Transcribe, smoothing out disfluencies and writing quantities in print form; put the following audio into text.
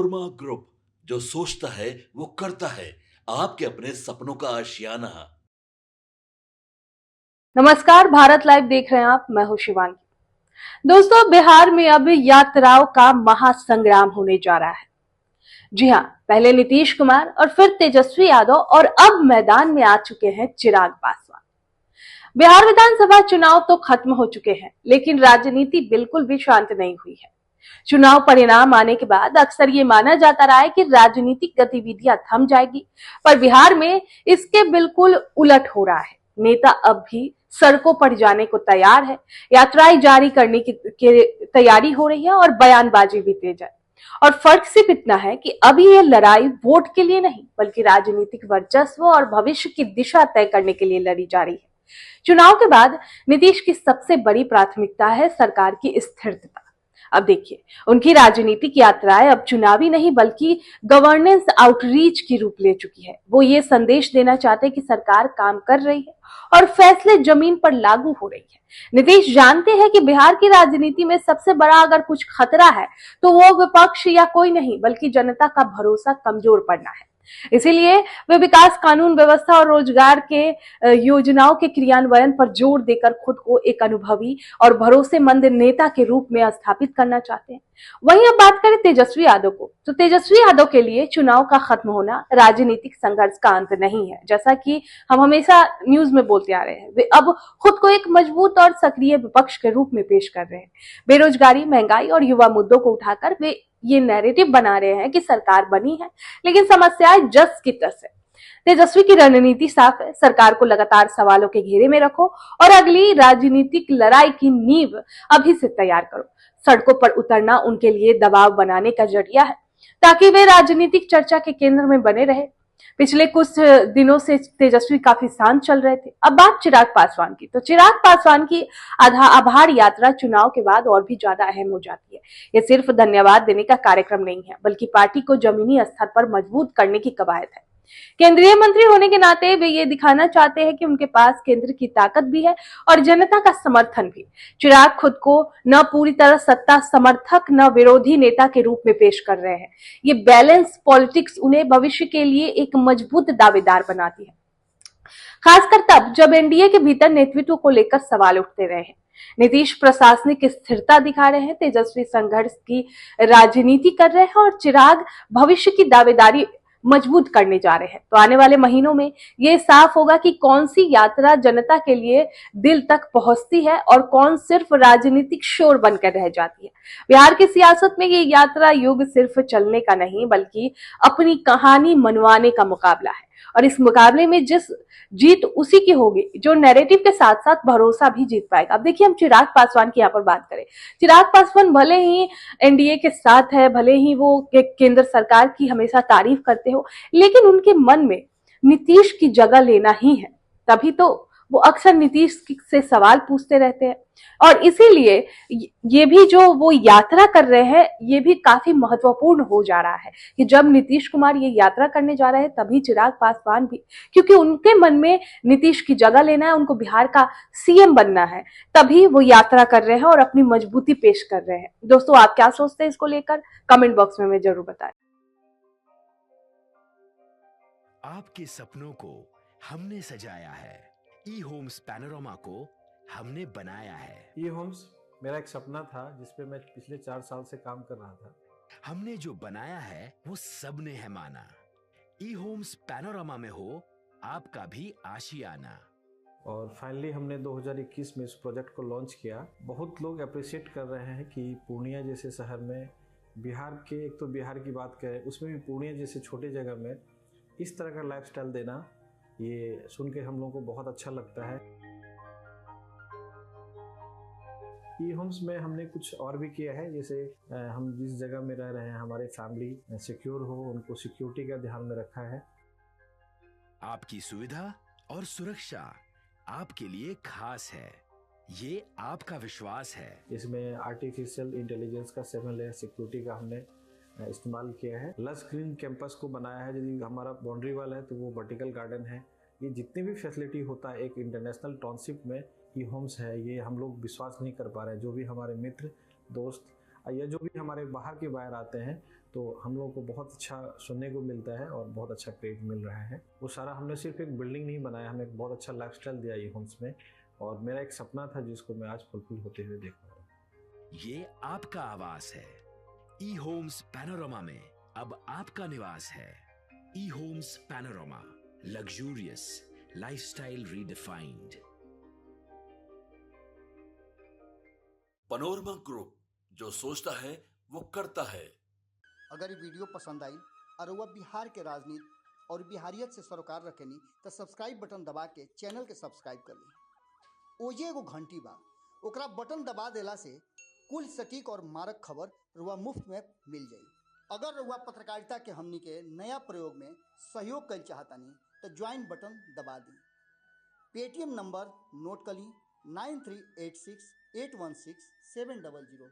Manorama group, जो सोचता है वो करता है। आपके अपने सपनों का आशियाना। नमस्कार, भारत लाइव देख रहे हैं आप। मैं हूं शिवांगी। दोस्तों, बिहार में अब यात्राओं का महासंग्राम होने जा रहा है। जी हां, पहले नीतीश कुमार और फिर तेजस्वी यादव और अब मैदान में आ चुके हैं चिराग पासवान। बिहार विधानसभा चुनाव तो खत्म हो चुके हैं, लेकिन राजनीति बिल्कुल भी शांत नहीं हुई है। चुनाव परिणाम आने के बाद अक्सर ये माना जाता रहा है कि राजनीतिक गतिविधियां थम जाएगी, पर बिहार में इसके बिल्कुल उलट हो रहा है। नेता अब भी सड़कों पर जाने को तैयार है, यात्राएं जारी करने की तैयारी हो रही है और बयानबाजी भी तेज है। और फर्क सिर्फ इतना है कि अभी ये लड़ाई वोट के लिए नहीं, बल्कि राजनीतिक वर्चस्व और भविष्य की दिशा तय करने के लिए लड़ी जा रही है। चुनाव के बाद नीतीश की सबसे बड़ी प्राथमिकता है सरकार की स्थिरता। अब देखिए, उनकी राजनीतिक यात्राएं अब चुनावी नहीं बल्कि गवर्नेंस आउटरीच की रूप ले चुकी है। वो ये संदेश देना चाहते हैं कि सरकार काम कर रही है और फैसले जमीन पर लागू हो रही है। नीतीश जानते हैं कि बिहार की राजनीति में सबसे बड़ा अगर कुछ खतरा है तो वो विपक्ष या कोई नहीं बल्कि जनता का भरोसा कमजोर पड़ना है। इसीलिए वे विकास, कानून व्यवस्था और रोजगार के योजनाओं के क्रियान्वयन पर जोर देकर खुद को एक अनुभवी और भरोसेमंद नेता के रूप में स्थापित करना चाहते हैं। वहीं अब बात करें तेजस्वी यादव को, तो तेजस्वी यादव के लिए चुनाव का खत्म होना राजनीतिक संघर्ष का अंत नहीं है। जैसा कि हम हमेशा न्यूज में बोलते आ रहे हैं, वे अब खुद को एक मजबूत और सक्रिय विपक्ष के रूप में पेश कर रहे हैं। बेरोजगारी, महंगाई और युवा मुद्दों को उठाकर वे ये नैरेटिव बना रहे हैं कि सरकार बनी है लेकिन समस्याएं जस की तस है। तेजस्वी की रणनीति साफ है, सरकार को लगातार सवालों के घेरे में रखो और अगली राजनीतिक लड़ाई की नींव अभी से तैयार करो। सड़कों पर उतरना उनके लिए दबाव बनाने का जरिया है ताकि वे राजनीतिक चर्चा के केंद्र में बने रहे। पिछले कुछ दिनों से तेजस्वी काफी शांत चल रहे थे। अब बात चिराग पासवान की, तो चिराग पासवान की आभार यात्रा चुनाव के बाद और भी ज्यादा अहम हो जाती है। ये सिर्फ धन्यवाद देने का कार्यक्रम नहीं है, बल्कि पार्टी को जमीनी स्तर पर मजबूत करने की कवायद है। केंद्रीय मंत्री होने के नाते वे ये दिखाना चाहते हैं कि उनके पास केंद्र की ताकत भी है और जनता का समर्थन भी। चिराग खुद को न पूरी तरह सत्ता समर्थक न विरोधी नेता के रूप में पेश कर रहे हैं। ये बैलेंस पॉलिटिक्स उन्हें भविष्य के लिए एक मजबूत दावेदार बनाती है, खासकर तब जब एनडीए के भीतर नेतृत्व को लेकर सवाल उठते रहे हैं। नीतीश प्रशासनिक स्थिरता दिखा रहे हैं, तेजस्वी संघर्ष की राजनीति कर रहे हैं और चिराग भविष्य की दावेदारी मजबूत करने जा रहे हैं। तो आने वाले महीनों में ये साफ होगा कि कौन सी यात्रा जनता के लिए दिल तक पहुंचती है और कौन सिर्फ राजनीतिक शोर बनकर रह जाती है। बिहार की सियासत में ये यात्रा युग सिर्फ चलने का नहीं बल्कि अपनी कहानी मनवाने का मुकाबला है। और इस मुकाबले में जिस जीत उसी की होगी जो नैरेटिव के साथ साथ भरोसा भी जीत पाएगा। अब देखिए, हम चिराग पासवान की यहाँ पर बात करें। चिराग पासवान भले ही एनडीए के साथ है, भले ही वो केंद्र सरकार की हमेशा तारीफ करते हो, लेकिन उनके मन में नीतीश की जगह लेना ही है। तभी तो वो अक्सर नीतीश से सवाल पूछते रहते हैं और इसीलिए ये भी जो वो यात्रा कर रहे हैं ये भी काफी महत्वपूर्ण हो जा रहा है कि जब नीतीश कुमार ये यात्रा करने जा रहे हैं तभी चिराग पासवान भी, क्योंकि उनके मन में नीतीश की जगह लेना है, उनको बिहार का सीएम बनना है, तभी वो यात्रा कर रहे हैं और अपनी मजबूती पेश कर रहे हैं। दोस्तों, आप क्या सोचते हैं इसको लेकर? कमेंट बॉक्स में हमें जरूर बताएं। आपके सपनों को हमने सजाया है, ई होम्स पैनोरमा को हमने बनाया है। ई होम्स मेरा एक सपना था जिस पे मैं पिछले 4 साल से काम कर रहा था। हमने जो बनाया है वो सबने है माना। ई होम्स पैनोरमा में हो आपका भी आशियाना। और फाइनली हमने 2021 में इस प्रोजेक्ट को लॉन्च किया। बहुत लोग अप्रिशिएट कर रहे हैं कि पूर्णिया जैसे शहर में, बिहार के, एक तो बिहार की बात करें उसमें भी पूर्णिया जैसे छोटे जगह में इस तरह का लाइफस्टाइल देना, ये सुन के हम लोगों को बहुत अच्छा लगता है। ई होम्स में हमने कुछ और भी किया है, जैसे हम जिस जगह में रह रहे हैं हमारे फैमिली सिक्योर हो, उनको सिक्योरिटी का ध्यान में रखा है। आपकी सुविधा और सुरक्षा आपके लिए खास है, ये आपका विश्वास है। इसमें आर्टिफिशियल इंटेलिजेंस का 7 लेयर सिक्योरिटी का हमने इस्तेमाल किया है। लस ग्रीन कैंपस को बनाया है। यदि हमारा बाउंड्री वाल है तो वो वर्टिकल गार्डन है। ये जितनी भी फैसिलिटी होता है एक इंटरनेशनल टाउनशिप में ई होम्स है, ये हम लोग विश्वास नहीं कर पा रहे हैं। जो भी हमारे मित्र, दोस्त या जो भी हमारे बाहर के बाहर आते हैं तो हम लोगों को बहुत अच्छा सुनने को मिलता है और बहुत अच्छा क्रेडिट मिल रहा है। वो सारा हमने सिर्फ एक बिल्डिंग नहीं बनाया, हमें एक बहुत अच्छा लाइफस्टाइल दिया ये होम्स में, और मेरा एक सपना था जिसको मैं आज फुलफिल होते हुए देख रहा हूँ। ये आपका आवास है। ई होम्स पैनोरमा में अब आपका निवास है। E homes panorama, luxurious lifestyle redefined. Panorama group, जो सोचता है वो करता है। अगर ये वीडियो पसंद आई और वह बिहार के राजनीति और बिहारियत से सरोकार रखेनी तो सब्सक्राइब बटन दबा के चैनल के सब्सक्राइब कर ली। ओजे एगो घंटी बा, ओकरा बटन दबा देला से कुल सटीक और मारक खबर रुआ मुफ्त में मिल जाई। अगर रुआ पत्रकारिता के हमनी के नया प्रयोग में सहयोग कर चाहतानी तो ज्वाइन बटन दबा दी। पेटीएम नंबर नोट कर ली 9386816700।